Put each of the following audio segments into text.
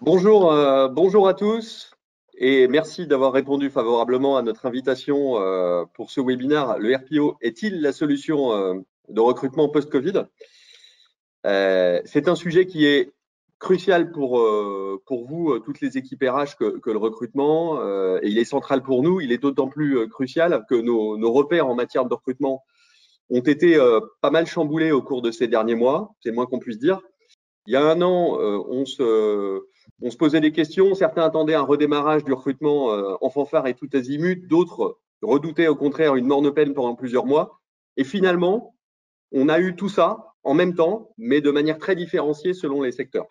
Bonjour à tous et merci d'avoir répondu favorablement à notre invitation pour ce webinaire. Le RPO est-il la solution de recrutement post-Covid? C'est un sujet qui est crucial pour vous, toutes les équipes RH, que le recrutement, et il est central pour nous. Il est d'autant plus crucial que nos repères en matière de recrutement ont été pas mal chamboulés au cours de ces derniers mois, c'est le moins qu'on puisse dire. Il y a un an, on se posait des questions. Certains attendaient un redémarrage du recrutement en fanfare et tout azimut. D'autres redoutaient au contraire une morne peine pendant plusieurs mois. Et finalement, on a eu tout ça en même temps, mais de manière très différenciée selon les secteurs.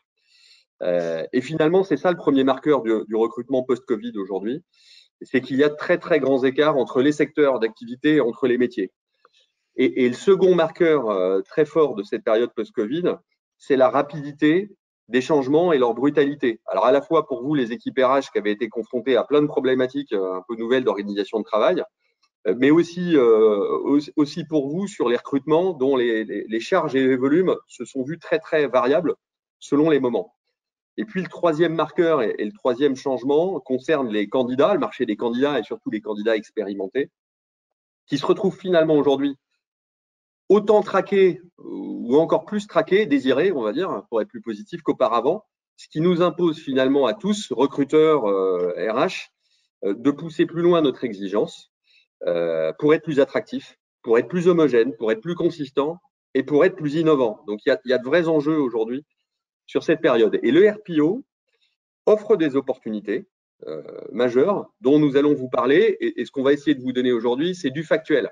Et finalement, c'est ça le premier marqueur du recrutement post-Covid aujourd'hui. C'est qu'il y a très, très grands écarts entre les secteurs d'activité et entre les métiers. Et le second marqueur très fort de cette période post-Covid, c'est la rapidité des changements et leur brutalité. Alors à la fois pour vous, les équipes RH qui avaient été confrontées à plein de problématiques un peu nouvelles d'organisation de travail, mais aussi pour vous sur les recrutements dont les charges et les volumes se sont vus très très variables selon les moments. Et puis le troisième marqueur et le troisième changement concerne les candidats, le marché des candidats et surtout les candidats expérimentés, qui se retrouvent finalement aujourd'hui autant traqué ou encore plus traqué, désiré, on va dire, pour être plus positif qu'auparavant, ce qui nous impose finalement à tous, recruteurs RH, de pousser plus loin notre exigence pour être plus attractif, pour être plus homogène, pour être plus consistant et pour être plus innovant. Donc il y a de vrais enjeux aujourd'hui sur cette période. Et le RPO offre des opportunités majeures dont nous allons vous parler. Et ce qu'on va essayer de vous donner aujourd'hui, c'est du factuel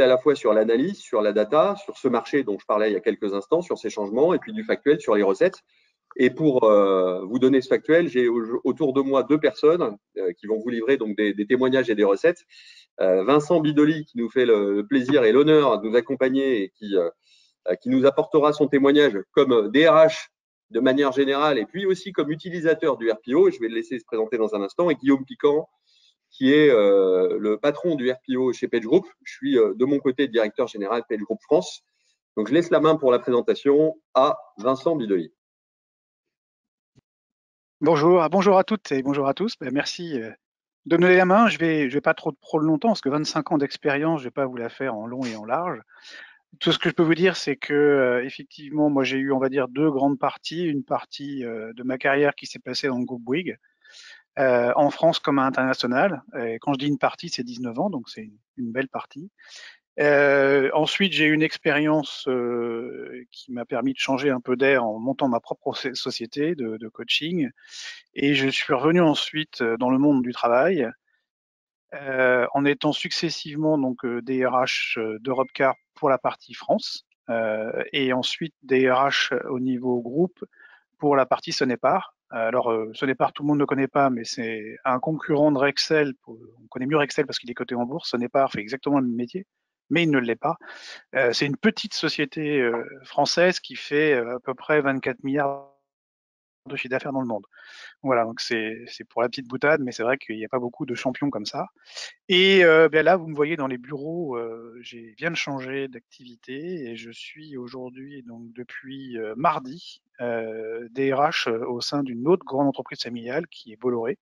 à la fois sur l'analyse, sur la data, sur ce marché dont je parlais il y a quelques instants, sur ces changements, et puis du factuel sur les recettes. Et pour vous donner ce factuel, j'ai autour de moi deux personnes qui vont vous livrer donc des témoignages et des recettes. Vincent Bidoli, qui nous fait le plaisir et l'honneur de nous accompagner et qui nous apportera son témoignage comme DRH de manière générale, et puis aussi comme utilisateur du RPO. Je vais le laisser se présenter dans un instant. Et Guillaume Piquant, qui est le patron du RPO chez PageGroup. Je suis de mon côté directeur général PageGroup France. Donc je laisse la main pour la présentation à Vincent Bidoli. Bonjour à toutes et bonjour à tous. Merci de me donner la main. Je vais pas trop longtemps parce que 25 ans d'expérience, je vais pas vous la faire en long et en large. Tout ce que je peux vous dire, c'est que effectivement, moi j'ai eu, on va dire, deux grandes parties. Une partie de ma carrière qui s'est passée dans le groupe Bouygues, en France comme à l'international. Et quand je dis une partie, c'est 19 ans, donc c'est une belle partie. Ensuite, j'ai eu une expérience qui m'a permis de changer un peu d'air en montant ma propre société de coaching. Et je suis revenu ensuite dans le monde du travail en étant successivement donc DRH d'Europecar pour la partie France et ensuite DRH au niveau groupe pour la partie Sonepar. Alors Sonepar, tout le monde ne connaît pas, mais c'est un concurrent de Rexel. On connaît mieux Rexel parce qu'il est coté en bourse. Sonepar fait exactement le même métier, mais il ne l'est pas. C'est une petite société française qui fait à peu près 24 milliards de chiffre d'affaires dans le monde. Voilà, donc c'est pour la petite boutade, mais c'est vrai qu'il n'y a pas beaucoup de champions comme ça. Et là, vous me voyez dans les bureaux, je viens de changer d'activité et je suis aujourd'hui, donc depuis mardi, DRH au sein d'une autre grande entreprise familiale qui est Bolloré,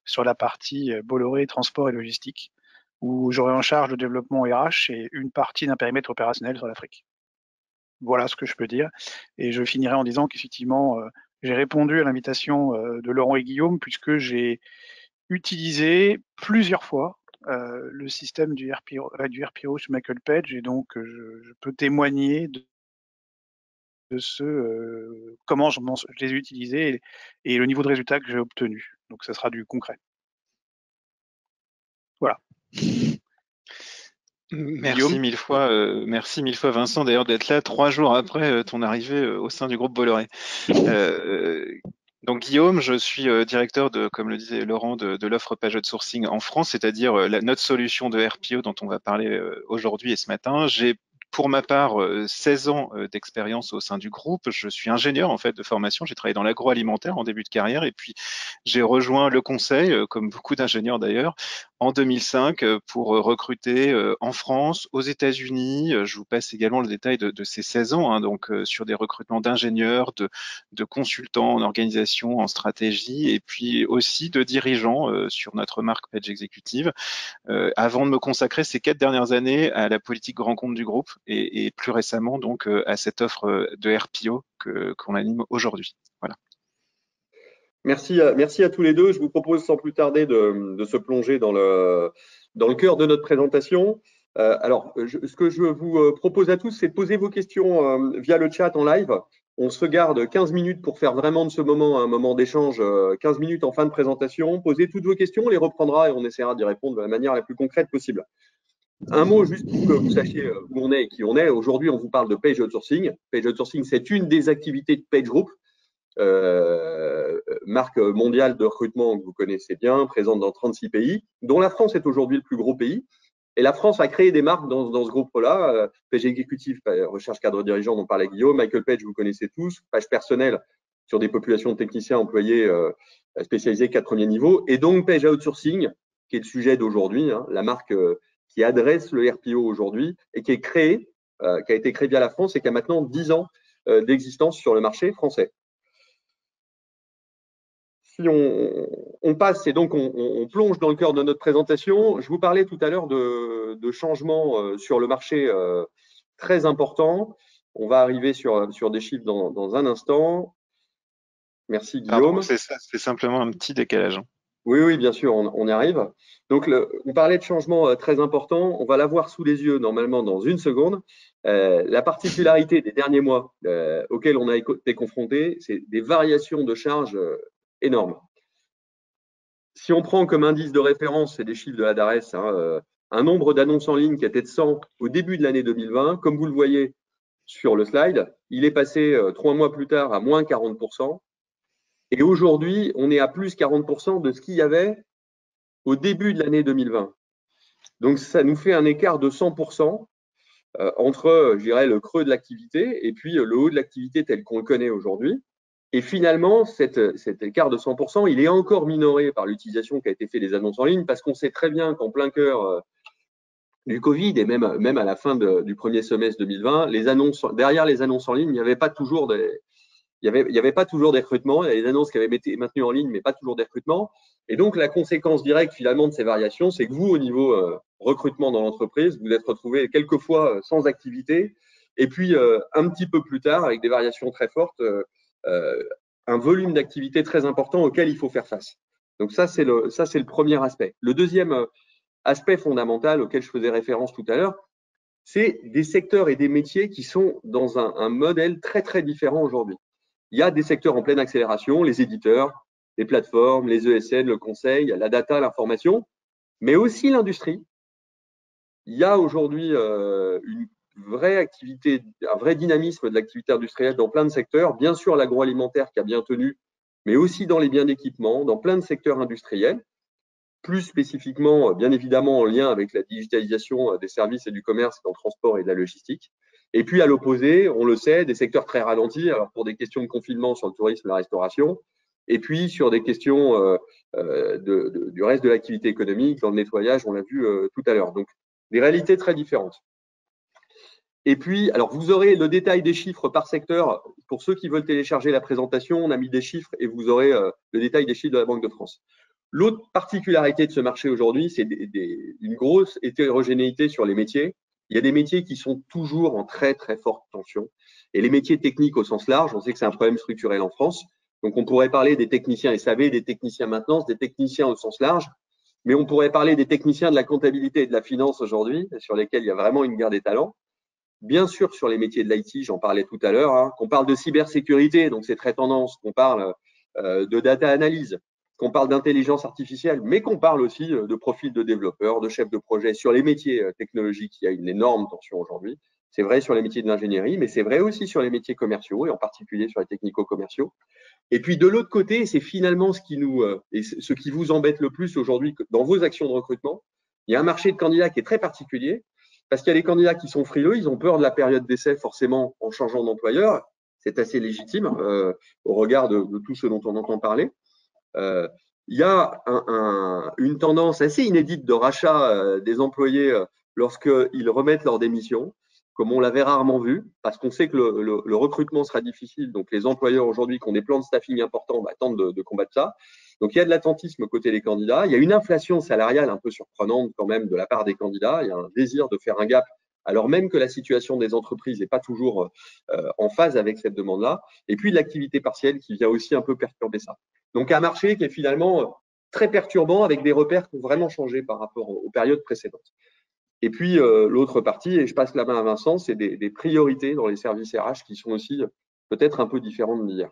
sur la partie Bolloré transport et logistique, où j'aurai en charge le développement RH et une partie d'un périmètre opérationnel sur l'Afrique. Voilà ce que je peux dire. Et je finirai en disant qu'effectivement, j'ai répondu à l'invitation de Laurent et Guillaume puisque j'ai utilisé plusieurs fois le système du RPO sur Michael Page et donc je peux témoigner de comment je les ai utilisés et le niveau de résultat que j'ai obtenu. Donc ça sera du concret. Voilà. Merci mille fois Vincent d'ailleurs d'être là 3 jours après ton arrivée au sein du groupe Bolloré. Donc Guillaume, je suis directeur de, comme le disait Laurent, de l'offre Page Sourcing en France, c'est-à-dire notre solution de RPO dont on va parler aujourd'hui et ce matin. J'ai pour ma part 16 ans d'expérience au sein du groupe. Je suis ingénieur en fait de formation. J'ai travaillé dans l'agroalimentaire en début de carrière et puis j'ai rejoint le conseil, comme beaucoup d'ingénieurs d'ailleurs, en 2005 pour recruter en France, aux États-Unis. Je vous passe également le détail de ces 16 ans, hein, donc sur des recrutements d'ingénieurs, de consultants en organisation, en stratégie, et puis aussi de dirigeants sur notre marque Page Executive, avant de me consacrer ces 4 dernières années à la politique grand compte du groupe et plus récemment donc à cette offre de RPO qu'on anime aujourd'hui. Voilà. Merci à tous les deux. Je vous propose sans plus tarder de se plonger dans le cœur de notre présentation. Alors, ce que je vous propose à tous, c'est de poser vos questions via le chat en live. On se garde 15 minutes pour faire vraiment de ce moment un moment d'échange, 15 minutes en fin de présentation. Posez toutes vos questions, on les reprendra et on essaiera d'y répondre de la manière la plus concrète possible. Un mot juste pour que vous sachiez où on est et qui on est. Aujourd'hui, on vous parle de Page Outsourcing. Page Outsourcing, c'est une des activités de Page Group. Marque mondiale de recrutement que vous connaissez bien, présente dans 36 pays, dont la France est aujourd'hui le plus gros pays. Et la France a créé des marques dans ce groupe-là. Page Executive, recherche cadre dirigeant dont parlait Guillaume, Michael Page, vous connaissez tous, Page personnelle sur des populations de techniciens employés spécialisés 4 premiers niveaux, et donc Page Outsourcing, qui est le sujet d'aujourd'hui, hein, la marque qui adresse le RPO aujourd'hui et qui est créée, qui a été créée via la France et qui a maintenant 10 ans d'existence sur le marché français. Si on passe et donc on plonge dans le cœur de notre présentation, je vous parlais tout à l'heure de changements sur le marché très importants. On va arriver sur des chiffres dans un instant. Merci Guillaume. C'est simplement un petit décalage. Oui, bien sûr, on y arrive. Donc, on parlait de changements très importants. On va l'avoir sous les yeux normalement dans une seconde. La particularité des derniers mois auxquels on a été confronté, c'est des variations de charges énormes. Si on prend comme indice de référence, c'est des chiffres de la DARES, hein, un nombre d'annonces en ligne qui était de 100 au début de l'année 2020, comme vous le voyez sur le slide, il est passé 3 mois plus tard à moins 40%. Et aujourd'hui, on est à plus 40% de ce qu'il y avait au début de l'année 2020. Donc, ça nous fait un écart de 100% entre, je dirais, le creux de l'activité et puis le haut de l'activité tel qu'on le connaît aujourd'hui. Et finalement, cet écart de 100%, il est encore minoré par l'utilisation qui a été faite des annonces en ligne, parce qu'on sait très bien qu'en plein cœur du Covid et même à la fin du premier semestre 2020, derrière les annonces en ligne, il n'y avait pas toujours des recrutements. Il y avait des annonces qui avaient été maintenues en ligne, mais pas toujours des recrutements. Et donc, la conséquence directe finalement de ces variations, c'est que vous, au niveau recrutement dans l'entreprise, vous êtes retrouvé quelquefois sans activité, et puis un petit peu plus tard, avec des variations très fortes, un volume d'activité très important auquel il faut faire face. Donc ça, c'est le premier aspect. Le deuxième aspect fondamental auquel je faisais référence tout à l'heure, c'est des secteurs et des métiers qui sont dans un modèle très, très différent aujourd'hui. Il y a des secteurs en pleine accélération, les éditeurs, les plateformes, les ESN, le conseil, la data, l'information, mais aussi l'industrie. Il y a aujourd'hui une vraie activité, un vrai dynamisme de l'activité industrielle dans plein de secteurs. Bien sûr, l'agroalimentaire qui a bien tenu, mais aussi dans les biens d'équipement, dans plein de secteurs industriels. Plus spécifiquement, bien évidemment, en lien avec la digitalisation des services et du commerce dans le transport et de la logistique. Et puis, à l'opposé, on le sait, des secteurs très ralentis, alors pour des questions de confinement sur le tourisme et la restauration, et puis sur des questions du reste de l'activité économique, dans le nettoyage, on l'a vu tout à l'heure. Donc, des réalités très différentes. Et puis, alors vous aurez le détail des chiffres par secteur. Pour ceux qui veulent télécharger la présentation, on a mis des chiffres et vous aurez le détail des chiffres de la Banque de France. L'autre particularité de ce marché aujourd'hui, c'est une grosse hétérogénéité sur les métiers. Il y a des métiers qui sont toujours en très, très forte tension. Et les métiers techniques au sens large, on sait que c'est un problème structurel en France. Donc, on pourrait parler des techniciens SAV, des techniciens maintenance, des techniciens au sens large. Mais on pourrait parler des techniciens de la comptabilité et de la finance aujourd'hui, sur lesquels il y a vraiment une guerre des talents. Bien sûr, sur les métiers de l'IT, j'en parlais tout à l'heure, hein, qu'on parle de cybersécurité, donc c'est très tendance, qu'on parle de data analyse, qu'on parle d'intelligence artificielle, mais qu'on parle aussi de profils de développeurs, de chefs de projet. Sur les métiers technologiques, il y a une énorme tension aujourd'hui. C'est vrai sur les métiers de l'ingénierie, mais c'est vrai aussi sur les métiers commerciaux, et en particulier sur les technico-commerciaux. Et puis de l'autre côté, c'est finalement ce qui vous embête le plus aujourd'hui dans vos actions de recrutement. Il y a un marché de candidats qui est très particulier. parce qu'il y a les candidats qui sont frileux, ils ont peur de la période d'essai forcément en changeant d'employeur. C'est assez légitime au regard de tout ce dont on entend parler. Il y a une tendance assez inédite de rachat des employés lorsqu'ils remettent leur démission, comme on l'avait rarement vu, parce qu'on sait que le recrutement sera difficile. Donc, les employeurs aujourd'hui qui ont des plans de staffing importants tentent de combattre ça. Donc, il y a de l'attentisme côté des candidats. Il y a une inflation salariale un peu surprenante quand même de la part des candidats. Il y a un désir de faire un gap, alors même que la situation des entreprises n'est pas toujours en phase avec cette demande-là. Et puis, l'activité partielle qui vient aussi un peu perturber ça. Donc, un marché qui est finalement très perturbant avec des repères qui ont vraiment changé par rapport aux périodes précédentes. Et puis, l'autre partie, et je passe la main à Vincent, c'est des priorités dans les services RH qui sont aussi peut-être un peu différentes d'hier.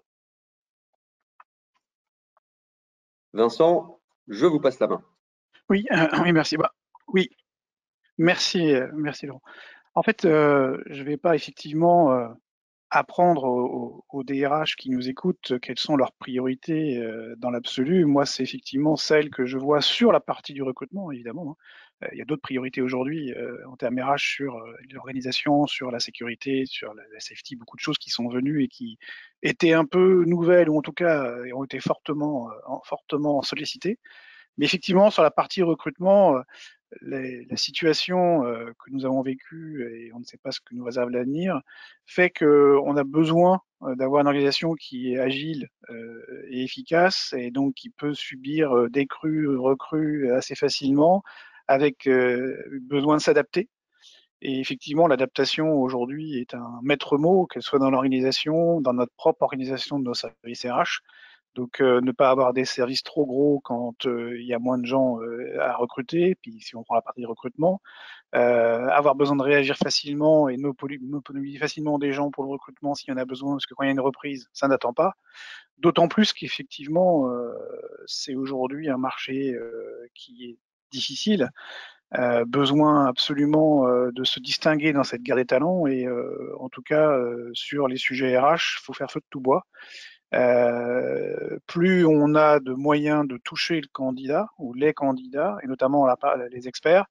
Vincent, je vous passe la main. Oui, oui, merci. Oui, merci Laurent. En fait, je ne vais pas effectivement apprendre aux DRH qui nous écoutent quelles sont leurs priorités dans l'absolu. Moi, c'est effectivement celle que je vois sur la partie du recrutement, évidemment. Il y a d'autres priorités aujourd'hui en termes RH sur l'organisation, sur la sécurité, sur la safety, beaucoup de choses qui sont venues et qui étaient un peu nouvelles ou en tout cas ont été fortement sollicitées. Mais effectivement, sur la partie recrutement, la situation que nous avons vécue et on ne sait pas ce que nous réserve l'avenir fait qu'on a besoin d'avoir une organisation qui est agile et efficace et donc qui peut subir des crues, recrues assez facilement avec besoin de s'adapter. Et effectivement, l'adaptation aujourd'hui est un maître mot, qu'elle soit dans l'organisation, dans notre propre organisation de nos services RH. Donc, ne pas avoir des services trop gros quand il y a moins de gens à recruter. Puis, si on prend la partie recrutement, avoir besoin de réagir facilement et monopoliser facilement des gens pour le recrutement s'il y en a besoin, parce que quand il y a une reprise, ça n'attend pas. D'autant plus qu'effectivement, c'est aujourd'hui un marché qui est difficile. Besoin absolument de se distinguer dans cette guerre des talents et en tout cas sur les sujets RH, il faut faire feu de tout bois. Plus on a de moyens de toucher le candidat ou les candidats, et notamment les experts,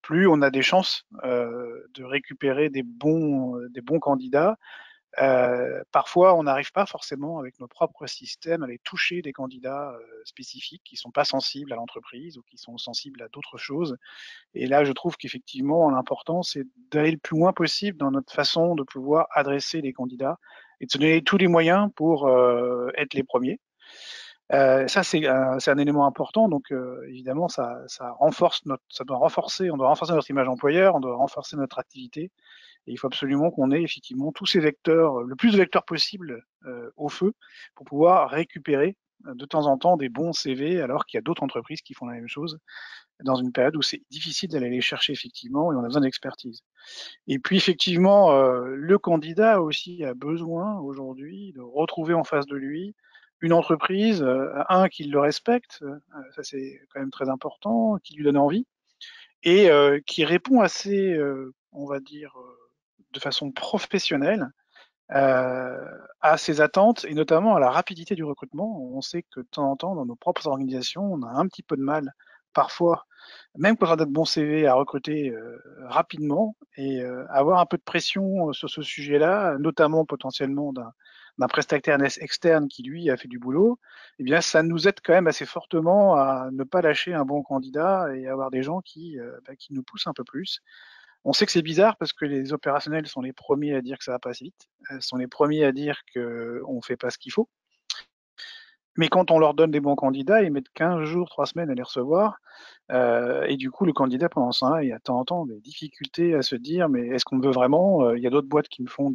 plus on a des chances de récupérer des bons candidats. Parfois, on n'arrive pas forcément avec nos propres systèmes à aller toucher des candidats spécifiques qui sont pas sensibles à l'entreprise ou qui sont sensibles à d'autres choses. Et là, je trouve qu'effectivement, l'important, c'est d'aller le plus loin possible dans notre façon de pouvoir adresser les candidats et de se donner tous les moyens pour être les premiers. Ça, c'est un élément important. Donc, évidemment, ça renforce on doit renforcer notre image employeur, on doit renforcer notre activité. Et il faut absolument qu'on ait effectivement tous ces vecteurs, le plus de vecteurs possible au feu pour pouvoir récupérer de temps en temps des bons CV alors qu'il y a d'autres entreprises qui font la même chose dans une période où c'est difficile d'aller les chercher effectivement et on a besoin d'expertise. Et puis effectivement, le candidat aussi a besoin aujourd'hui de retrouver en face de lui une entreprise, qui le respecte, ça c'est quand même très important, qui lui donne envie et qui répond assez, on va dire, de façon professionnelle à ses attentes et notamment à la rapidité du recrutement. On sait que de temps en temps, dans nos propres organisations, on a un petit peu de mal parfois, même quand on a de bons CV, à recruter rapidement et avoir un peu de pression sur ce sujet-là, notamment potentiellement d'un prestataire externe qui, lui, a fait du boulot, eh bien, ça nous aide quand même assez fortement à ne pas lâcher un bon candidat et avoir des gens qui nous poussent un peu plus. On sait que c'est bizarre parce que les opérationnels sont les premiers à dire que ça va pas assez vite, sont les premiers à dire qu'on fait pas ce qu'il faut. Mais quand on leur donne des bons candidats, ils mettent 15 jours, 3 semaines à les recevoir. Et du coup, le candidat, pendant ce temps-là, il y a de temps en temps des difficultés à se dire, mais est-ce qu'on me veut vraiment? Il y a d'autres boîtes qui me font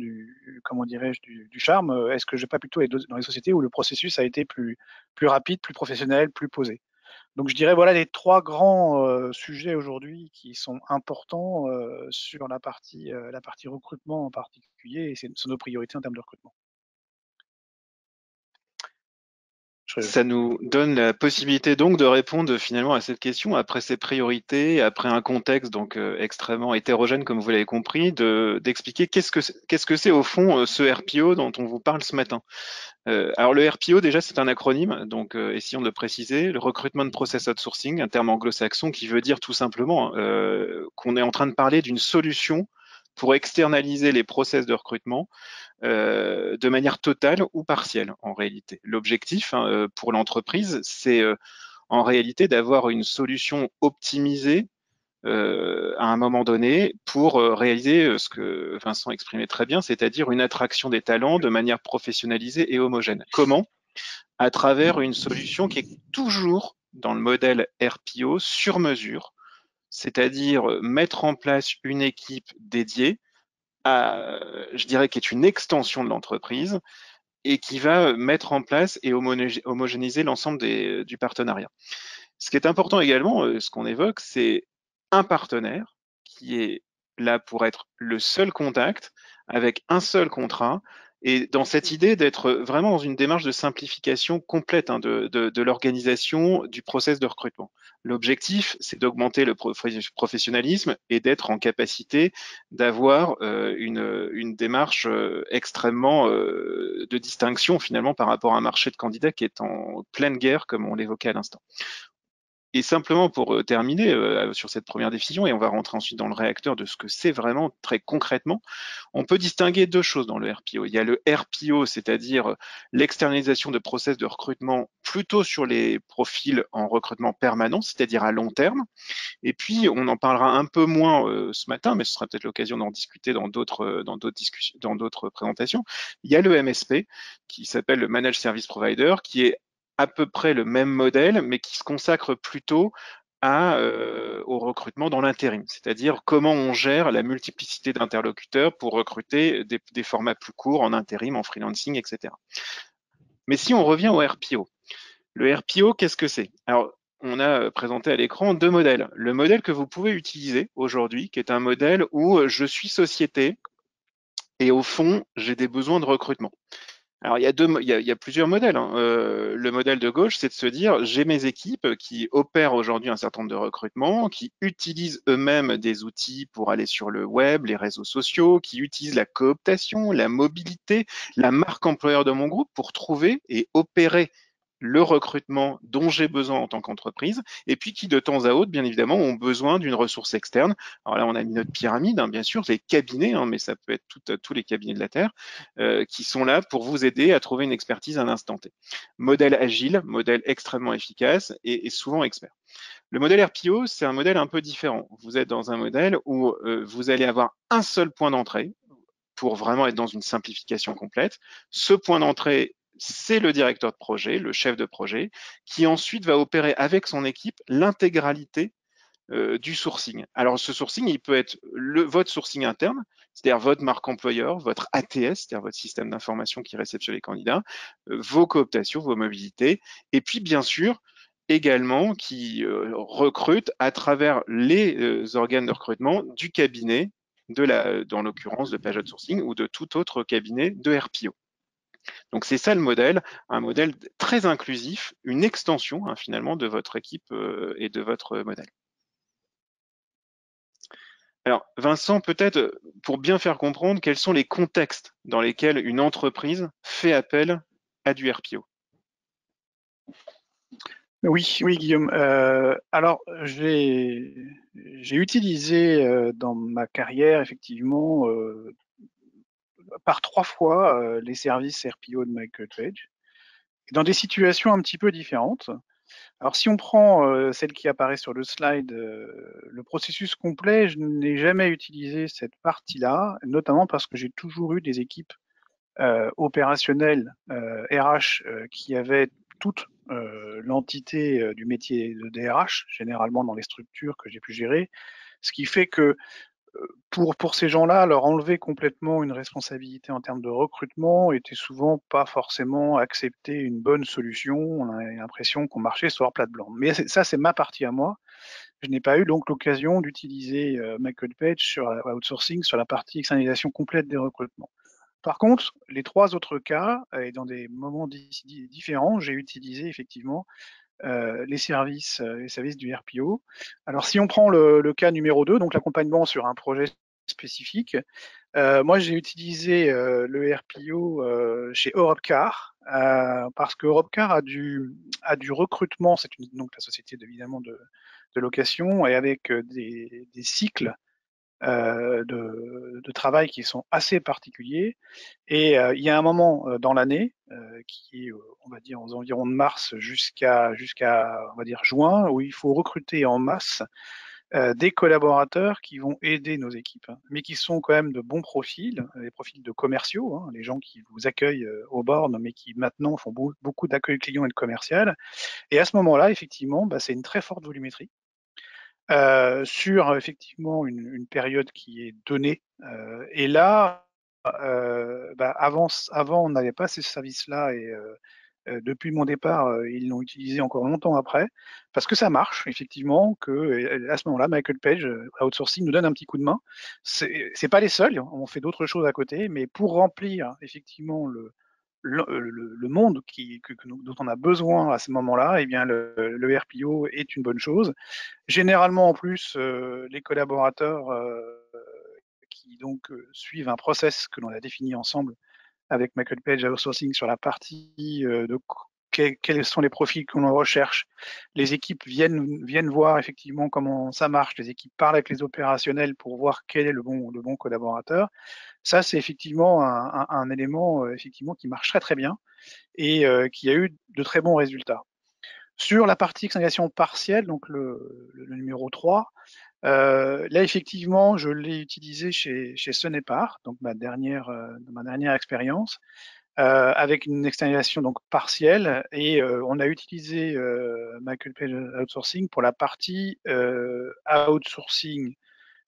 comment dirais-je, du charme. Est-ce que je vais pas plutôt être dans les sociétés où le processus a été plus rapide, plus professionnel, plus posé? Donc je dirais voilà les trois grands sujets aujourd'hui qui sont importants sur la partie recrutement en particulier et c'est nos priorités en termes de recrutement. Ça nous donne la possibilité donc de répondre finalement à cette question après ses priorités, après un contexte donc extrêmement hétérogène comme vous l'avez compris, d'expliquer qu'est-ce que c'est au fond ce RPO dont on vous parle ce matin. Alors le RPO déjà c'est un acronyme, donc essayons de le préciser, le Recruitment Process Outsourcing, un terme anglo-saxon qui veut dire tout simplement qu'on est en train de parler d'une solution pour externaliser les process de recrutement de manière totale ou partielle en réalité. L'objectif pour l'entreprise, c'est en réalité d'avoir une solution optimisée à un moment donné pour réaliser ce que Vincent exprimait très bien, c'est-à-dire une attraction des talents de manière professionnalisée et homogène. Comment? À travers une solution qui est toujours dans le modèle RPO sur mesure, c'est-à-dire mettre en place une équipe dédiée je dirais, qui est une extension de l'entreprise et qui va mettre en place et homogénéiser l'ensemble du partenariat. Ce qui est important également, ce qu'on évoque, c'est un partenaire qui est là pour être le seul contact avec un seul contrat et dans cette idée d'être vraiment dans une démarche de simplification complète de l'organisation du process de recrutement. L'objectif, c'est d'augmenter le professionnalisme et d'être en capacité d'avoir une démarche extrêmement de distinction finalement par rapport à un marché de candidats qui est en pleine guerre, comme on l'évoquait à l'instant. Et simplement pour terminer sur cette première définition, et on va rentrer ensuite dans le réacteur de ce que c'est vraiment très concrètement, on peut distinguer deux choses dans le RPO. Il y a le RPO, c'est-à-dire l'externalisation de process de recrutement plutôt sur les profils en recrutement permanent, c'est-à-dire à long terme. Et puis, on en parlera un peu moins ce matin, mais ce sera peut-être l'occasion d'en discuter dans d'autres discussions, dans d'autres présentations. Il y a le MSP, qui s'appelle le Managed Service Provider, qui est à peu près le même modèle, mais qui se consacre plutôt au recrutement dans l'intérim, c'est-à-dire comment on gère la multiplicité d'interlocuteurs pour recruter des formats plus courts en intérim, en freelancing, etc. Mais si on revient au RPO, le RPO, qu'est-ce que c'est? Alors, on a présenté à l'écran deux modèles. Le modèle que vous pouvez utiliser aujourd'hui, qui est un modèle où je suis société et au fond, j'ai des besoins de recrutement. Alors, il y a plusieurs modèles. Le modèle de gauche, c'est de se dire, j'ai mes équipes qui opèrent aujourd'hui un certain nombre de recrutements, qui utilisent eux-mêmes des outils pour aller sur le web, les réseaux sociaux, qui utilisent la cooptation, la mobilité, la marque employeur de mon groupe pour trouver et opérer le recrutement dont j'ai besoin en tant qu'entreprise, et puis qui de temps à autre, bien évidemment, ont besoin d'une ressource externe. Alors là, on a mis notre pyramide, bien sûr, les cabinets, mais ça peut être tous les cabinets de la Terre, qui sont là pour vous aider à trouver une expertise à un instant T. Modèle agile, modèle extrêmement efficace et souvent expert. Le modèle RPO, c'est un modèle un peu différent. Vous êtes dans un modèle où vous allez avoir un seul point d'entrée pour vraiment être dans une simplification complète. Ce point d'entrée, c'est le directeur de projet, le chef de projet, qui ensuite va opérer avec son équipe l'intégralité du sourcing. Alors ce sourcing, il peut être votre sourcing interne, c'est-à-dire votre marque employeur, votre ATS, c'est-à-dire votre système d'information qui réceptionne les candidats, vos cooptations, vos mobilités, et puis bien sûr également qui recrute à travers les organes de recrutement du cabinet, dans l'occurrence de Page Outsourcing ou de tout autre cabinet de RPO. Donc c'est ça le modèle, un modèle très inclusif, une extension finalement de votre équipe et de votre modèle. Alors Vincent, peut-être pour bien faire comprendre, quels sont les contextes dans lesquels une entreprise fait appel à du RPO? Oui, Guillaume. Alors, j'ai utilisé dans ma carrière, effectivement, par 3 fois les services RPO de Michael Page, dans des situations un petit peu différentes. Alors, si on prend celle qui apparaît sur le slide, le processus complet, je n'ai jamais utilisé cette partie-là, notamment parce que j'ai toujours eu des équipes opérationnelles RH qui avaient toute l'entité du métier de DRH, généralement dans les structures que j'ai pu gérer, ce qui fait que pour ces gens-là, leur enlever complètement une responsabilité en termes de recrutement était souvent pas forcément accepter une bonne solution. On a l'impression qu'on marchait sur leur plate-blanche. Mais ça, c'est ma partie à moi. Je n'ai pas eu donc l'occasion d'utiliser Michael Page sur outsourcing, sur la partie externalisation complète des recrutements. Par contre, les 3 autres cas, et dans des moments différents, j'ai utilisé effectivement les services du RPO. Alors, si on prend le cas numéro 2, donc l'accompagnement sur un projet spécifique, moi, j'ai utilisé le RPO chez Europcar parce que Europcar a du recrutement, c'est donc la société évidemment de location, et avec des cycles de travail qui sont assez particuliers. Et il y a un moment dans l'année qui est, on va dire, aux environs de mars jusqu'à on va dire juin, où il faut recruter en masse des collaborateurs qui vont aider nos équipes, hein, mais qui sont quand même de bons profils, les profils de commerciaux, hein, les gens qui vous accueillent au board, mais qui maintenant font beaucoup d'accueil client et de commercial. Et à ce moment-là, effectivement, c'est une très forte volumétrie. Sur effectivement une période qui est donnée. Et là, avant, on n'avait pas ces services-là, et depuis mon départ, ils l'ont utilisé encore longtemps après, parce que ça marche effectivement. Que à ce moment-là, Michael Page Outsourcing nous donne un petit coup de main. C'est pas les seuls, on fait d'autres choses à côté, mais pour remplir effectivement le monde dont on a besoin à ce moment-là, eh bien le RPO est une bonne chose. Généralement, en plus, les collaborateurs qui donc suivent un process que l'on a défini ensemble avec Michael Page Outsourcing sur la partie de quels sont les profils que l'on recherche. Les équipes viennent voir effectivement comment ça marche. Les équipes parlent avec les opérationnels pour voir quel est le bon collaborateur. Ça, c'est effectivement un élément effectivement qui marche très très bien et qui a eu de très bons résultats. Sur la partie externalisation partielle, donc le numéro 3, là effectivement, je l'ai utilisé chez Sonepar, donc ma dernière expérience, avec une externalisation donc partielle, et on a utilisé Michael Page Outsourcing pour la partie outsourcing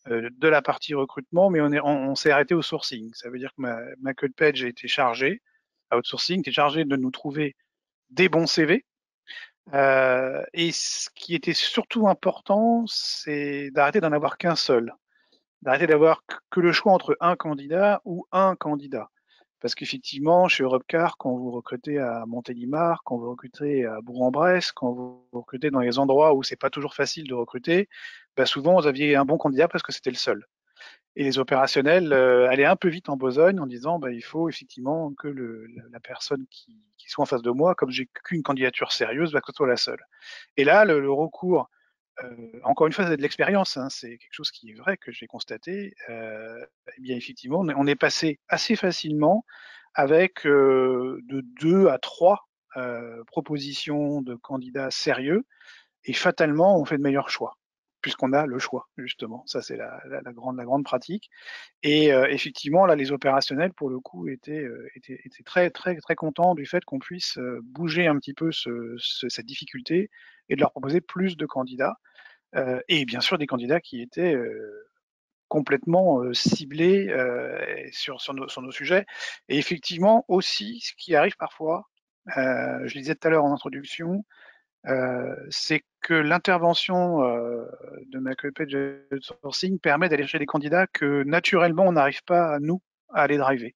de la partie recrutement, mais on s'est arrêté au sourcing. Ça veut dire que Michael Page a été chargé, outsourcing, était chargé de nous trouver des bons CV. Et ce qui était surtout important, c'est d'arrêter d'en avoir qu'un seul, d'arrêter d'avoir que le choix entre un candidat ou un candidat. Parce qu'effectivement, chez Europcar, quand vous recrutez à Montélimar, quand vous recrutez à Bourg-en-Bresse, quand vous recrutez dans les endroits où c'est pas toujours facile de recruter, souvent vous aviez un bon candidat parce que c'était le seul. Et les opérationnels allaient un peu vite en besogne en disant il faut effectivement que la personne qui soit en face de moi, comme j'ai qu'une candidature sérieuse, que ce soit la seule. Et là, le recours, encore une fois, c'est de l'expérience, hein, c'est quelque chose qui est vrai que j'ai constaté. Eh bien, effectivement, on est passé assez facilement avec de 2 à 3 propositions de candidats sérieux, et fatalement, on fait de meilleurs choix, puisqu'on a le choix, justement. Ça, c'est la grande pratique. Et effectivement, là, les opérationnels, pour le coup, étaient très, très, très contents du fait qu'on puisse bouger un petit peu cette difficulté et de leur proposer plus de candidats. Et bien sûr, des candidats qui étaient complètement ciblés sur nos sujets. Et effectivement, aussi, ce qui arrive parfois, je le disais tout à l'heure en introduction, c'est que l'intervention de Michael Page Outsourcing permet d'aller chercher des candidats que naturellement on n'arrive pas à aller driver,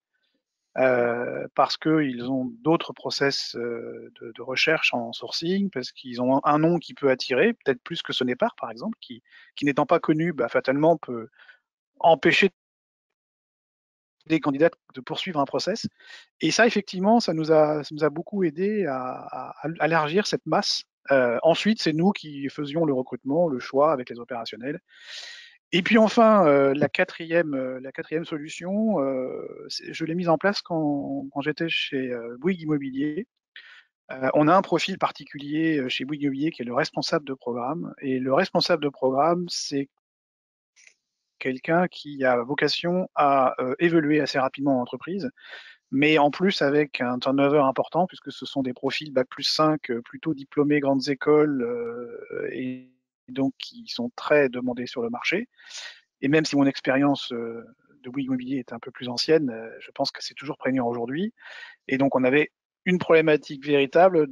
parce qu'ils ont d'autres process de recherche en sourcing, parce qu'ils ont un nom qui peut attirer, peut-être plus que Sonepar par exemple, qui n'étant pas connu, fatalement peut empêcher des candidats de poursuivre un process. Et ça, effectivement, ça nous a beaucoup aidé à élargir cette masse. Ensuite, c'est nous qui faisions le recrutement, le choix avec les opérationnels. Et puis enfin, la quatrième solution, je l'ai mise en place quand j'étais chez Bouygues Immobilier. On a un profil particulier chez Bouygues Immobilier qui est le responsable de programme. Et le responsable de programme, c'est quelqu'un qui a vocation à évoluer assez rapidement en entreprise, mais en plus avec un turnover important, puisque ce sont des profils Bac+5, plutôt diplômés grandes écoles, et donc qui sont très demandés sur le marché. Et même si mon expérience de Bouygues Immobilier est un peu plus ancienne, je pense que c'est toujours prégnant aujourd'hui. Et donc on avait une problématique véritable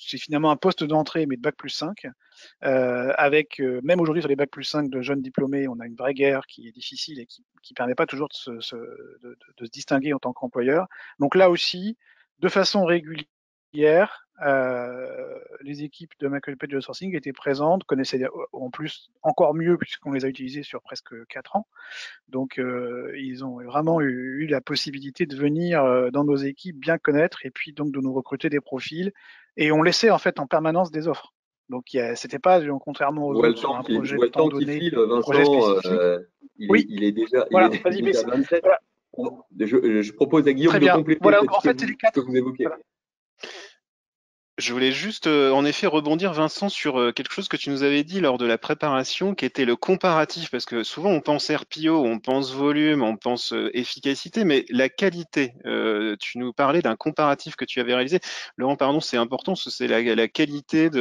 c'est finalement un poste d'entrée, mais de bac+5, avec même aujourd'hui sur les bac+5 de jeunes diplômés, on a une vraie guerre qui est difficile et qui permet pas toujours de se distinguer en tant qu'employeur. Donc là aussi, de façon régulière, les équipes de Michael Page Outsourcing étaient présentes, connaissaient en plus encore mieux puisqu'on les a utilisées sur presque 4 ans. Donc ils ont vraiment eu la possibilité de venir dans nos équipes, bien connaître et puis donc de nous recruter des profils. Et on laissait en fait en permanence des offres. Donc c'était pas, contrairement aux autres, sur un projet de temps donné, projet spécifique. Oui, il est déjà, voilà, il est déjà 27. Voilà. Je propose à Guillaume de compléter voilà, en fait, ce que vous évoquez. Voilà. Je voulais juste, en effet, rebondir, Vincent, sur quelque chose que tu nous avais dit lors de la préparation, qui était le comparatif, parce que souvent on pense RPO, on pense volume, on pense efficacité, mais la qualité. Tu nous parlais d'un comparatif que tu avais réalisé. Laurent, pardon, c'est important, c'est la qualité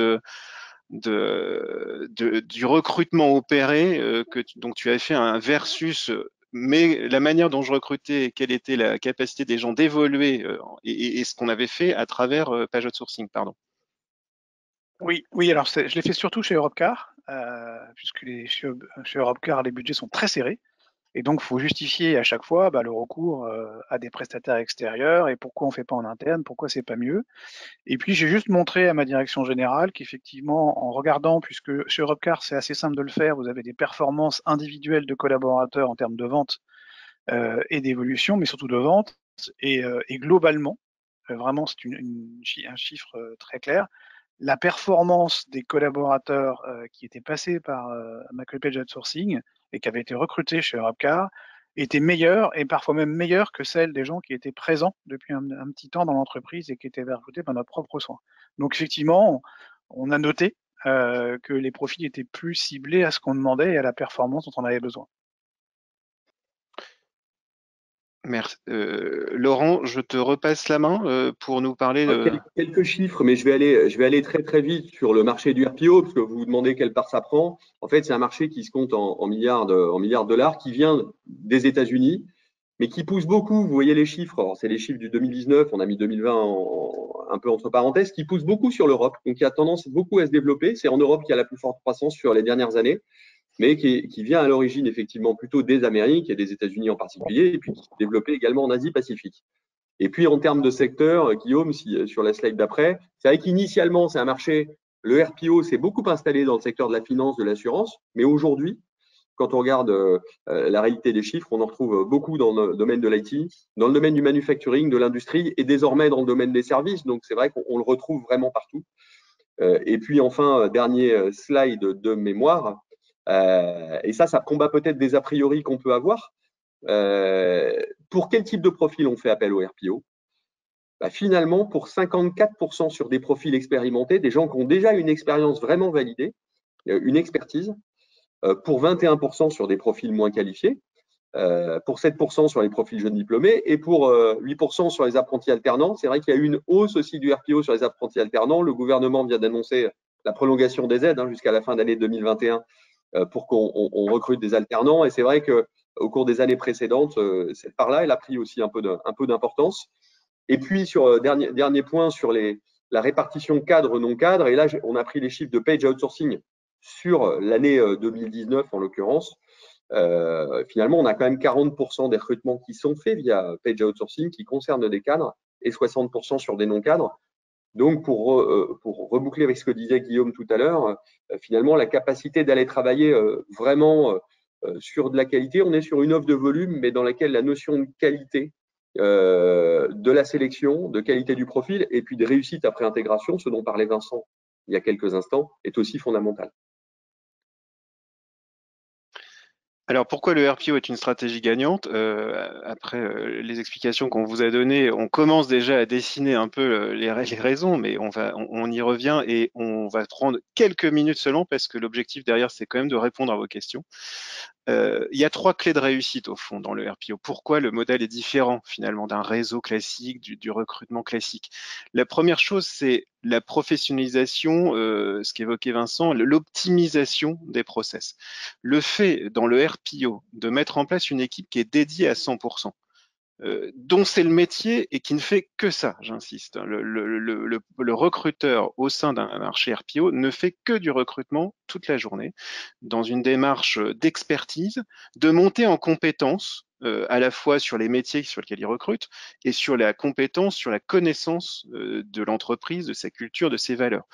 du recrutement opéré, donc tu avais fait un versus. Mais la manière dont je recrutais, quelle était la capacité des gens d'évoluer et ce qu'on avait fait à travers Page Outsourcing, pardon. Oui, alors je l'ai fait surtout chez Europcar, puisque chez Europcar, les budgets sont très serrés. Et donc, il faut justifier à chaque fois le recours à des prestataires extérieurs et pourquoi on ne fait pas en interne, pourquoi c'est pas mieux. Et puis, j'ai juste montré à ma direction générale qu'effectivement, en regardant, puisque chez Europcar, c'est assez simple de le faire, vous avez des performances individuelles de collaborateurs en termes de vente et d'évolution, mais surtout de vente. Et globalement, vraiment, c'est un chiffre très clair. La performance des collaborateurs qui étaient passés par Michael Page Outsourcing et qui avaient été recrutés chez Europcar était meilleure et parfois même meilleure que celle des gens qui étaient présents depuis un petit temps dans l'entreprise et qui étaient recrutés par notre propre soin. Donc effectivement, on a noté que les profils étaient plus ciblés à ce qu'on demandait et à la performance dont on avait besoin. Merci. Laurent, je te repasse la main pour nous parler de… Quelques chiffres, mais je vais aller très très vite sur le marché du RPO, parce que vous vous demandez quelle part ça prend. En fait, c'est un marché qui se compte en milliards de dollars, qui vient des États-Unis, mais qui pousse beaucoup. Vous voyez les chiffres, c'est les chiffres du 2019, on a mis 2020 un peu entre parenthèses, qui pousse beaucoup sur l'Europe, donc qui a tendance beaucoup à se développer. C'est en Europe qu'il y a la plus forte croissance sur les dernières années, mais qui vient à l'origine effectivement plutôt des Amériques et des États-Unis en particulier, et puis qui s'est développé également en Asie-Pacifique. Et puis en termes de secteur, Guillaume, sur la slide d'après, c'est vrai qu'initialement c'est un marché, le RPO s'est beaucoup installé dans le secteur de la finance, de l'assurance, mais aujourd'hui, quand on regarde la réalité des chiffres, on en retrouve beaucoup dans le domaine de l'IT, dans le domaine du manufacturing, de l'industrie et désormais dans le domaine des services. Donc c'est vrai qu'on le retrouve vraiment partout. Et puis enfin, dernier slide de mémoire, et ça combat peut-être des a priori qu'on peut avoir. Pour quel type de profil on fait appel au RPO? Finalement, pour 54% sur des profils expérimentés, des gens qui ont déjà une expérience vraiment validée, une expertise, pour 21% sur des profils moins qualifiés, pour 7% sur les profils jeunes diplômés et pour 8% sur les apprentis alternants. C'est vrai qu'il y a eu une hausse aussi du RPO sur les apprentis alternants. Le gouvernement vient d'annoncer la prolongation des aides jusqu'à la fin d'année 2021 pour qu'on recrute des alternants. Et c'est vrai qu'au cours des années précédentes, cette part-là, elle a pris aussi un peu d'importance. Et puis, sur dernier point, sur la répartition cadre-non cadre, et là, on a pris les chiffres de Page Outsourcing sur l'année 2019 en l'occurrence. Finalement, on a quand même 40% des recrutements qui sont faits via Page Outsourcing qui concernent des cadres et 60% sur des non-cadres. Donc, pour reboucler avec ce que disait Guillaume tout à l'heure, finalement, la capacité d'aller travailler vraiment sur de la qualité, on est sur une offre de volume, mais dans laquelle la notion de qualité, de la sélection, de qualité du profil et puis de réussite après intégration, ce dont parlait Vincent il y a quelques instants, est aussi fondamentale. Alors, pourquoi le RPO est une stratégie gagnante? Après les explications qu'on vous a données, on commence déjà à dessiner un peu les raisons, mais on y revient et on va prendre quelques minutes seulement parce que l'objectif derrière, c'est quand même de répondre à vos questions. Il y a 3 clés de réussite au fond dans le RPO. Pourquoi le modèle est différent finalement d'un réseau classique, du recrutement classique? La première chose, c'est la professionnalisation, ce qu'évoquait Vincent, l'optimisation des process. Le fait dans le RPO de mettre en place une équipe qui est dédiée à 100%. dont c'est le métier et qui ne fait que ça, j'insiste. Le recruteur au sein d'un marché RPO ne fait que du recrutement toute la journée, dans une démarche d'expertise, de montée en compétences, à la fois sur les métiers sur lesquels il recrute et sur la compétence, sur la connaissance de l'entreprise, de sa culture, de ses valeurs.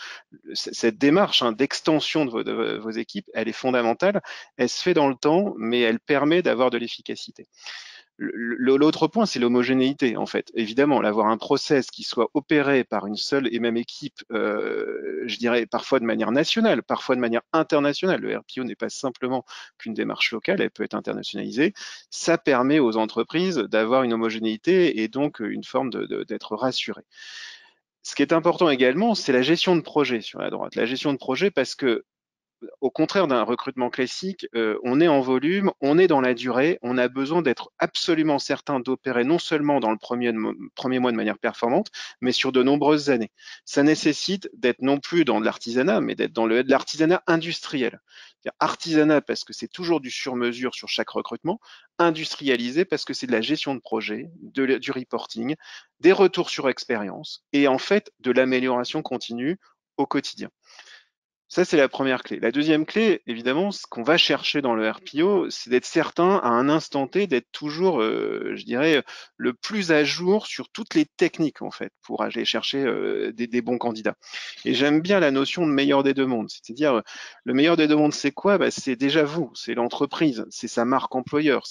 Cette démarche d'extension de vos équipes, elle est fondamentale, elle se fait dans le temps, mais elle permet d'avoir de l'efficacité. L'autre point, c'est l'homogénéité, en fait. Évidemment, l'avoir un process qui soit opéré par une seule et même équipe, je dirais parfois de manière nationale, parfois de manière internationale. Le RPO n'est pas simplement qu'une démarche locale, elle peut être internationalisée. Ça permet aux entreprises d'avoir une homogénéité et donc une forme d'être rassurées. Ce qui est important également, c'est la gestion de projet sur la droite. La gestion de projet parce que au contraire d'un recrutement classique, on est en volume, on est dans la durée, on a besoin d'être absolument certain d'opérer non seulement dans le premier mois de manière performante, mais sur de nombreuses années. Ça nécessite d'être non plus dans de l'artisanat, mais d'être dans de l'artisanat industriel. Artisanat parce que c'est toujours du sur-mesure sur chaque recrutement, industrialisé parce que c'est de la gestion de projet, du reporting, des retours sur expérience et en fait de l'amélioration continue au quotidien. Ça, c'est la première clé. La deuxième clé, évidemment, ce qu'on va chercher dans le RPO, c'est d'être certain à un instant T, d'être toujours, je dirais, le plus à jour sur toutes les techniques, en fait, pour aller chercher des bons candidats. Et j'aime bien la notion de meilleur des deux mondes. C'est-à-dire, le meilleur des deux mondes, c'est quoi? C'est déjà vous, c'est l'entreprise, c'est sa marque employeur,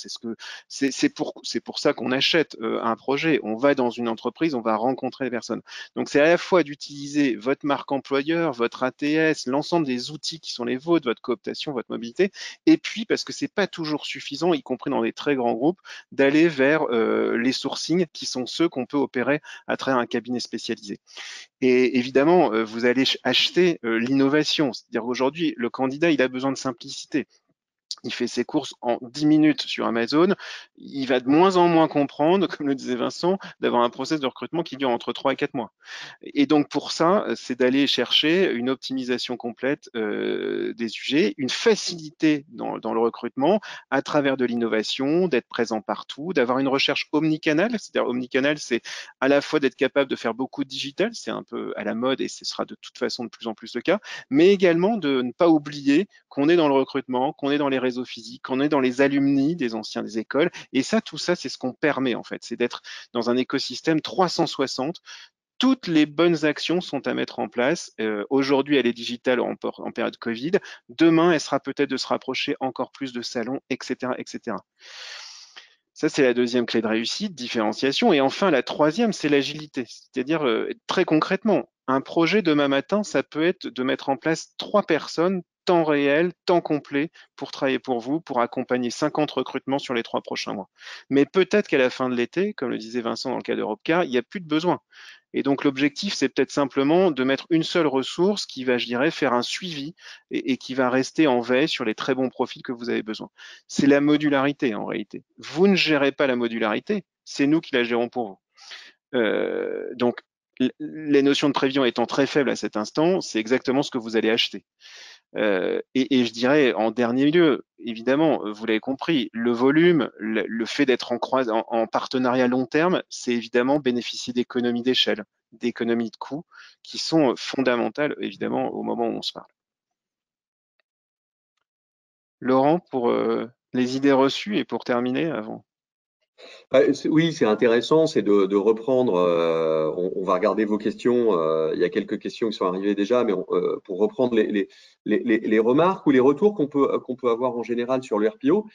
c'est pour ça qu'on achète un projet. On va dans une entreprise, on va rencontrer les personnes. Donc, c'est à la fois d'utiliser votre marque employeur, votre ATS, l'ensemble des outils qui sont les vôtres, votre cooptation, votre mobilité, et puis parce que c'est pas toujours suffisant, y compris dans des très grands groupes, d'aller vers les sourcings qui sont ceux qu'on peut opérer à travers un cabinet spécialisé. Et évidemment, vous allez acheter l'innovation, c'est-à-dire aujourd'hui, le candidat, il a besoin de simplicité. Il fait ses courses en 10 minutes sur Amazon, il va de moins en moins comprendre, comme le disait Vincent, d'avoir un process de recrutement qui dure entre 3 et 4 mois. Et donc pour ça, c'est d'aller chercher une optimisation complète des sujets, une facilité dans le recrutement à travers de l'innovation, d'être présent partout, d'avoir une recherche omnicanale, c'est-à-dire omnicanal, c'est à la fois d'être capable de faire beaucoup de digital, c'est un peu à la mode et ce sera de toute façon de plus en plus le cas, mais également de ne pas oublier qu'on est dans le recrutement, qu'on est dans les réseaux physiques, qu'on est dans les alumni des anciens des écoles. Et ça, tout ça, c'est ce qu'on permet en fait, c'est d'être dans un écosystème 360. Toutes les bonnes actions sont à mettre en place. Aujourd'hui, elle est digitale en période Covid. Demain, elle sera peut-être de se rapprocher encore plus de salons, etc., etc. Ça, c'est la deuxième clé de réussite, différenciation. Et enfin, la troisième, c'est l'agilité. C'est-à-dire, très concrètement, un projet demain matin, ça peut être de mettre en place 3 personnes, temps réel, temps complet, pour travailler pour vous, pour accompagner 50 recrutements sur les 3 prochains mois. Mais peut-être qu'à la fin de l'été, comme le disait Vincent dans le cas d'Europecar, il n'y a plus de besoin. Et donc, l'objectif, c'est peut-être simplement de mettre une seule ressource qui va, je dirais, faire un suivi et qui va rester en veille sur les très bons profils que vous avez besoin. C'est la modularité, en réalité. Vous ne gérez pas la modularité, c'est nous qui la gérons pour vous. Donc, les notions de prévision étant très faibles à cet instant, c'est exactement ce que vous allez acheter. Et je dirais en dernier lieu, évidemment, vous l'avez compris, le volume, le fait d'être en partenariat long terme, c'est évidemment bénéficier d'économies d'échelle, d'économies de coûts qui sont fondamentales, évidemment, au moment où on se parle. Laurent, pour les idées reçues et pour terminer avant. Oui, c'est intéressant, c'est de reprendre. On va regarder vos questions. Il y a quelques questions qui sont arrivées déjà, mais pour reprendre les remarques ou les retours qu'on peut avoir en général sur le RPO.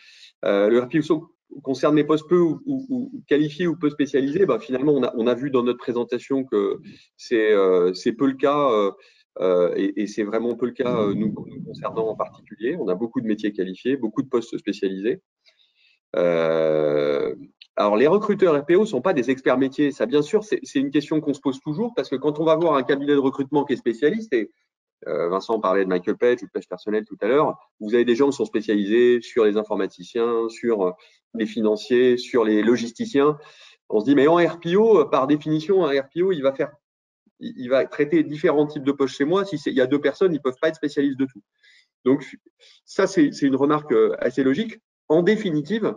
Le RPO concerne les postes peu ou qualifiés ou peu spécialisés. Finalement, on a vu dans notre présentation que c'est peu le cas. Et c'est vraiment peu le cas nous concernant en particulier. On a beaucoup de métiers qualifiés, beaucoup de postes spécialisés. Alors, les recruteurs RPO ne sont pas des experts métiers. Ça, bien sûr, c'est une question qu'on se pose toujours parce que quand on va voir un cabinet de recrutement qui est spécialiste, et Vincent parlait de Michael Page ou de Page Personnel tout à l'heure, vous avez des gens qui sont spécialisés sur les informaticiens, sur les financiers, sur les logisticiens. On se dit, mais en RPO, par définition, un RPO, il va traiter différents types de postes chez moi. Si il y a 2 personnes, ils ne peuvent pas être spécialistes de tout. Donc, ça, c'est une remarque assez logique. En définitive,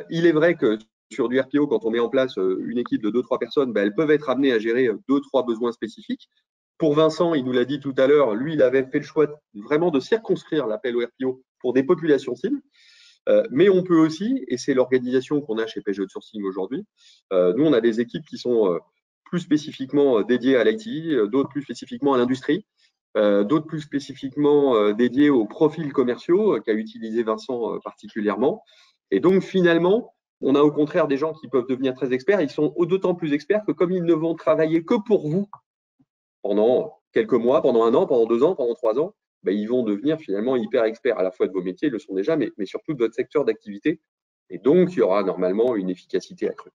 il est vrai que sur du RPO, quand on met en place une équipe de 2-3 personnes, elles peuvent être amenées à gérer 2-3 besoins spécifiques. Pour Vincent, il nous l'a dit tout à l'heure, lui, il avait fait le choix vraiment de circonscrire l'appel au RPO pour des populations cibles. Mais on peut aussi, et c'est l'organisation qu'on a chez Page Outsourcing aujourd'hui, nous, on a des équipes qui sont plus spécifiquement dédiées à l'IT, d'autres plus spécifiquement à l'industrie, d'autres plus spécifiquement dédiées aux profils commerciaux qu'a utilisé Vincent particulièrement. Et donc, finalement, on a au contraire des gens qui peuvent devenir très experts. Ils sont d'autant plus experts que comme ils ne vont travailler que pour vous pendant quelques mois, pendant 1 an, pendant 2 ans, pendant 3 ans, ils vont devenir finalement hyper experts à la fois de vos métiers, ils le sont déjà, mais surtout de votre secteur d'activité. Et donc, il y aura normalement une efficacité accrue.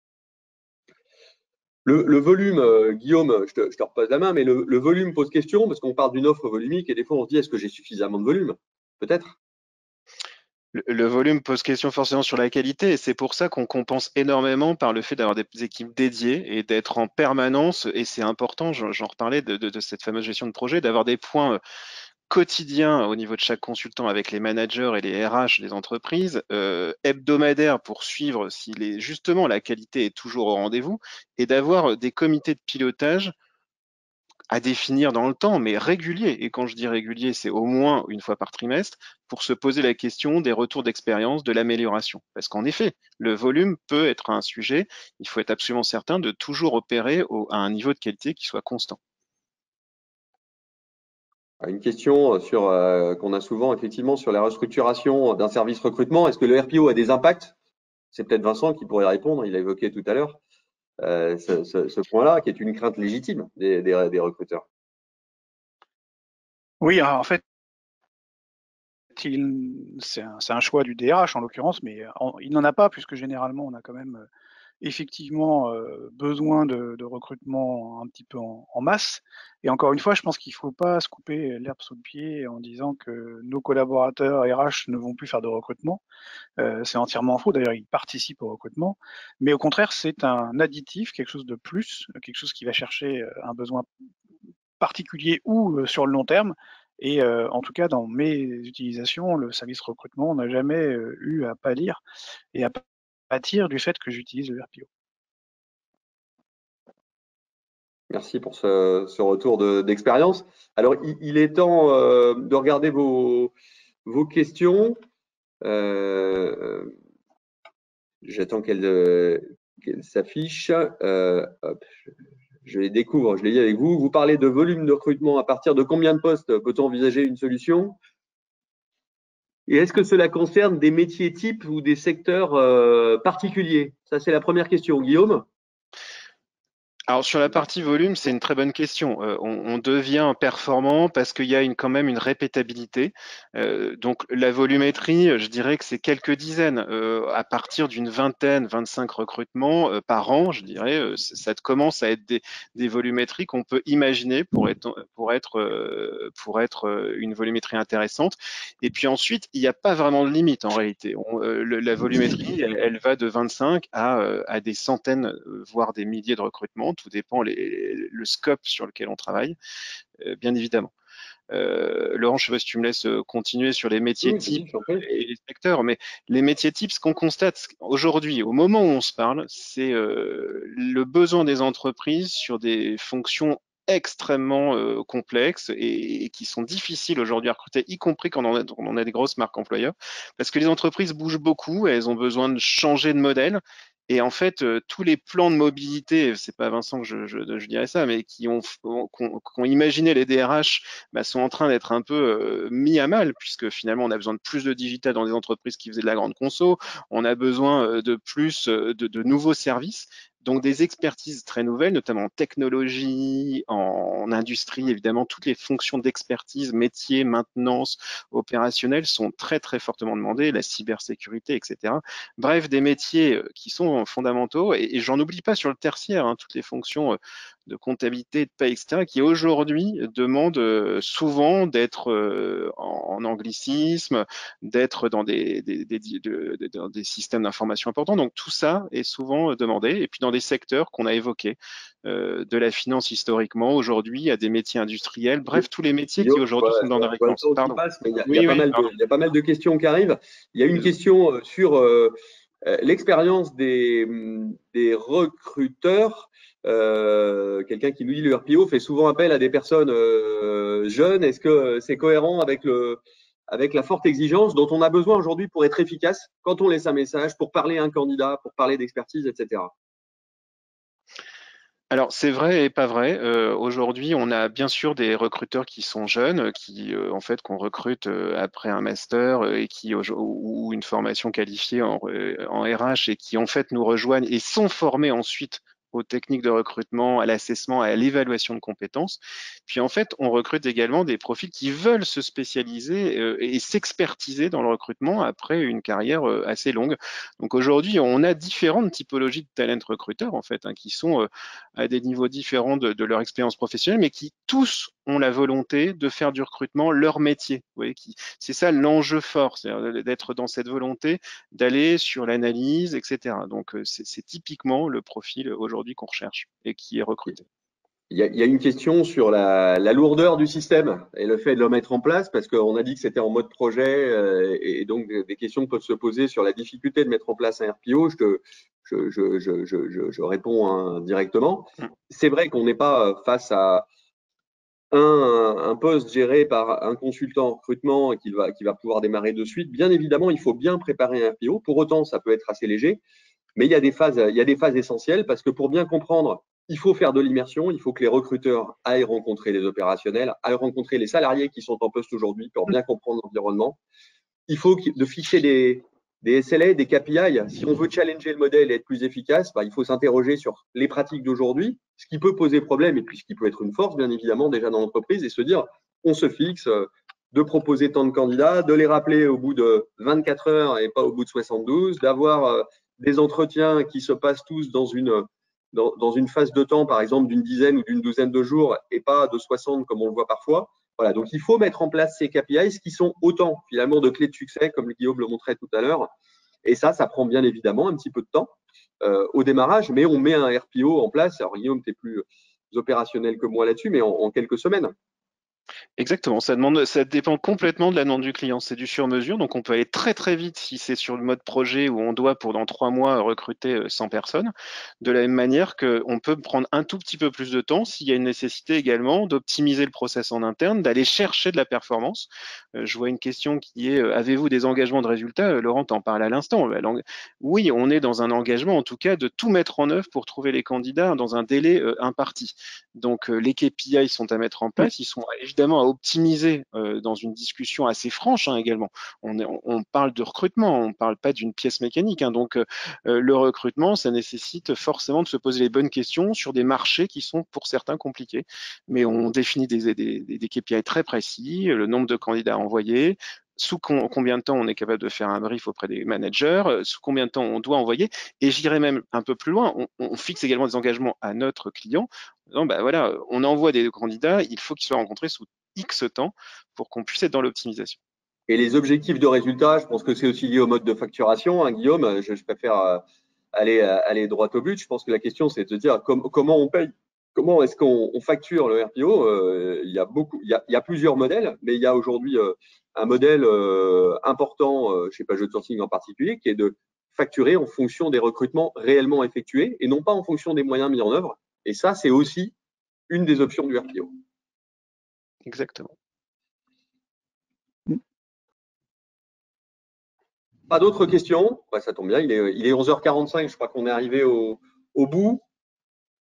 Le volume, Guillaume, je te repose la main, mais le volume pose question parce qu'on parle d'une offre volumique et des fois on se dit est-ce que j'ai suffisamment de volume? Peut-être. Le volume pose question forcément sur la qualité et c'est pour ça qu'on compense énormément par le fait d'avoir des équipes dédiées et d'être en permanence, et c'est important, j'en reparlais de cette fameuse gestion de projet, d'avoir des points quotidiens au niveau de chaque consultant avec les managers et les RH des entreprises, hebdomadaires pour suivre si justement la qualité est toujours au rendez-vous, et d'avoir des comités de pilotage à définir dans le temps, mais régulier. Et quand je dis régulier, c'est au moins 1 fois par trimestre pour se poser la question des retours d'expérience, de l'amélioration. Parce qu'en effet, le volume peut être un sujet. Il faut être absolument certain de toujours opérer à un niveau de qualité qui soit constant. Une question qu'on a souvent effectivement sur la restructuration d'un service recrutement. Est-ce que le RPO a des impacts? C'est peut-être Vincent qui pourrait répondre. Il l'a évoqué tout à l'heure. Ce point-là, qui est une crainte légitime des recruteurs. Oui, en fait, c'est un choix du DRH en l'occurrence, mais il n'en a pas, puisque généralement on a quand même effectivement besoin de recrutement un petit peu en masse. Et encore une fois, je pense qu'il ne faut pas se couper l'herbe sous le pied en disant que nos collaborateurs RH ne vont plus faire de recrutement. C'est entièrement faux, d'ailleurs ils participent au recrutement, mais au contraire c'est un additif, quelque chose de plus, quelque chose qui va chercher un besoin particulier ou sur le long terme. Et en tout cas, dans mes utilisations, le service recrutement n'a jamais eu à pâlir et à pâtir du fait que j'utilise le RPO. Merci pour ce retour d'expérience. Alors, il est temps de regarder vos questions. J'attends qu'elles s'affichent. Hop, je les découvre, je les lis avec vous. Vous parlez de volume de recrutement. À partir de combien de postes peut-on envisager une solution? Et est-ce que cela concerne des métiers types ou des secteurs particuliers? Ça, c'est la première question. Guillaume? Alors sur la partie volume, c'est une très bonne question. On devient performant parce qu'il y a quand même une répétabilité. Donc la volumétrie, je dirais que c'est quelques dizaines. À partir d'une vingtaine, 25 recrutements par an, je dirais, ça commence à être des volumétries qu'on peut imaginer pour être une volumétrie intéressante. Et puis ensuite, il n'y a pas vraiment de limite en réalité. La volumétrie, elle va de 25 à des centaines, voire des milliers de recrutements. Tout dépend le scope sur lequel on travaille, bien évidemment. Laurent, je ne sais pas si tu me laisses continuer sur les métiers types et les secteurs, mais les métiers types, ce qu'on constate aujourd'hui, au moment où on se parle, c'est le besoin des entreprises sur des fonctions extrêmement complexes et qui sont difficiles aujourd'hui à recruter, y compris quand on a des grosses marques employeurs, parce que les entreprises bougent beaucoup et elles ont besoin de changer de modèle. Et en fait, tous les plans de mobilité, c'est pas Vincent que je dirais ça, mais qui ont imaginé les DRH, sont en train d'être un peu mis à mal, puisque finalement on a besoin de plus de digital dans des entreprises qui faisaient de la grande conso, on a besoin de plus de nouveaux services. Donc des expertises très nouvelles, notamment en technologie, en industrie, évidemment, toutes les fonctions d'expertise, métier, maintenance, opérationnelle sont très très fortement demandées, la cybersécurité, etc. Bref, des métiers qui sont fondamentaux, et j'en oublie pas sur le tertiaire, hein, toutes les fonctions de comptabilité, de paie, etc., qui aujourd'hui demandent souvent d'être en anglicisme, d'être dans des systèmes d'information importants. Donc tout ça est souvent demandé. Et puis dans des secteurs qu'on a évoqués, de la finance historiquement, aujourd'hui, à des métiers industriels, bref, tous les métiers qui aujourd'hui sont dans la récurrence. Il y a pas mal de questions qui arrivent. Il y a une question sur l'expérience des recruteurs, quelqu'un qui nous dit le RPO fait souvent appel à des personnes jeunes. Est-ce que c'est cohérent avec la forte exigence dont on a besoin aujourd'hui pour être efficace quand on laisse un message, pour parler à un candidat, pour parler d'expertise, etc. Alors c'est vrai et pas vrai. Aujourd'hui, on a bien sûr des recruteurs qui sont jeunes, qui en fait qu'on recrute après un master et qui ou une formation qualifiée en RH et qui en fait nous rejoignent et sont formés ensuite aux techniques de recrutement, à l'assessment, à l'évaluation de compétences. Puis en fait, on recrute également des profils qui veulent se spécialiser et s'expertiser dans le recrutement après une carrière assez longue. Donc aujourd'hui, on a différentes typologies de talent recruteurs en fait, qui sont à des niveaux différents de leur expérience professionnelle, mais qui tous ont la volonté de faire du recrutement leur métier. Vous voyez, c'est ça l'enjeu fort, c'est d'être dans cette volonté d'aller sur l'analyse, etc. Donc c'est typiquement le profil aujourd'hui qu'on recherche et qui est recruté. Il y a une question sur la lourdeur du système et le fait de le mettre en place, parce qu'on a dit que c'était en mode projet, et donc des questions peuvent se poser sur la difficulté de mettre en place un RPO. Je réponds directement. C'est vrai qu'on n'est pas face à un poste géré par un consultant en recrutement qui va pouvoir démarrer de suite. Bien évidemment, il faut bien préparer un RPO. Pour autant, ça peut être assez léger. Mais il y a des phases essentielles, parce que pour bien comprendre, il faut faire de l'immersion, il faut que les recruteurs aillent rencontrer les opérationnels, aillent rencontrer les salariés qui sont en poste aujourd'hui pour bien comprendre l'environnement. Il faut de fixer des SLA, des KPI. Si on veut challenger le modèle et être plus efficace, il faut s'interroger sur les pratiques d'aujourd'hui, ce qui peut poser problème et puis ce qui peut être une force, bien évidemment, déjà dans l'entreprise, et se dire, on se fixe de proposer tant de candidats, de les rappeler au bout de 24 heures et pas au bout de 72, d'avoir des entretiens qui se passent tous dans une phase de temps, par exemple, d'une dizaine ou d'une douzaine de jours et pas de 60 comme on le voit parfois. Voilà, donc il faut mettre en place ces KPIs qui sont autant finalement de clés de succès, comme Guillaume le montrait tout à l'heure. Et ça prend bien évidemment un petit peu de temps au démarrage, mais on met un RPO en place. Alors Guillaume, tu es plus opérationnel que moi là-dessus, mais en quelques semaines. Exactement, ça dépend complètement de la demande du client. C'est du sur-mesure, donc on peut aller très très vite si c'est sur le mode projet où on doit pendant 3 mois recruter 100 personnes. De la même manière qu'on peut prendre un tout petit peu plus de temps s'il y a une nécessité également d'optimiser le process en interne, d'aller chercher de la performance. Je vois une question qui est avez-vous des engagements de résultats? Laurent t'en parle à l'instant. Oui, on est dans un engagement en tout cas de tout mettre en œuvre pour trouver les candidats dans un délai imparti. Donc les KPI sont à mettre en place, ils sont évidemment à optimiser dans une discussion assez franche également. On parle de recrutement, on ne parle pas d'une pièce mécanique. Donc le recrutement, ça nécessite forcément de se poser les bonnes questions sur des marchés qui sont pour certains compliqués. Mais on définit des KPI très précis, le nombre de candidats à envoyer, sous combien de temps on est capable de faire un brief auprès des managers, sous combien de temps on doit envoyer, et j'irai même un peu plus loin, on fixe également des engagements à notre client. Donc, voilà, on envoie des candidats, il faut qu'ils soient rencontrés sous X temps pour qu'on puisse être dans l'optimisation. Et les objectifs de résultat, je pense que c'est aussi lié au mode de facturation, Guillaume. Je préfère aller droit au but. Je pense que la question, c'est de se dire comment on paye. Comment est-ce qu'on facture le RPO? Il y a plusieurs modèles, mais il y a aujourd'hui un modèle important chez Pagero Sourcing en particulier, qui est de facturer en fonction des recrutements réellement effectués et non pas en fonction des moyens mis en œuvre. Et ça, c'est aussi une des options du RPO. Exactement. Pas d'autres questions? Ça tombe bien, il est 11h45, je crois qu'on est arrivé au bout.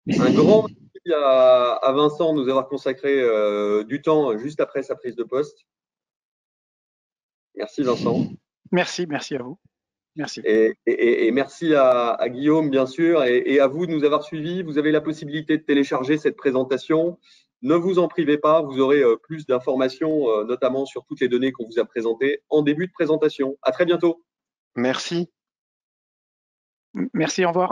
Un grand merci à Vincent de nous avoir consacré du temps juste après sa prise de poste. Merci Vincent. Merci à vous. Merci. Et merci à Guillaume, bien sûr, et à vous de nous avoir suivis. Vous avez la possibilité de télécharger cette présentation. Ne vous en privez pas, vous aurez plus d'informations, notamment sur toutes les données qu'on vous a présentées en début de présentation. À très bientôt. Merci. Merci, au revoir.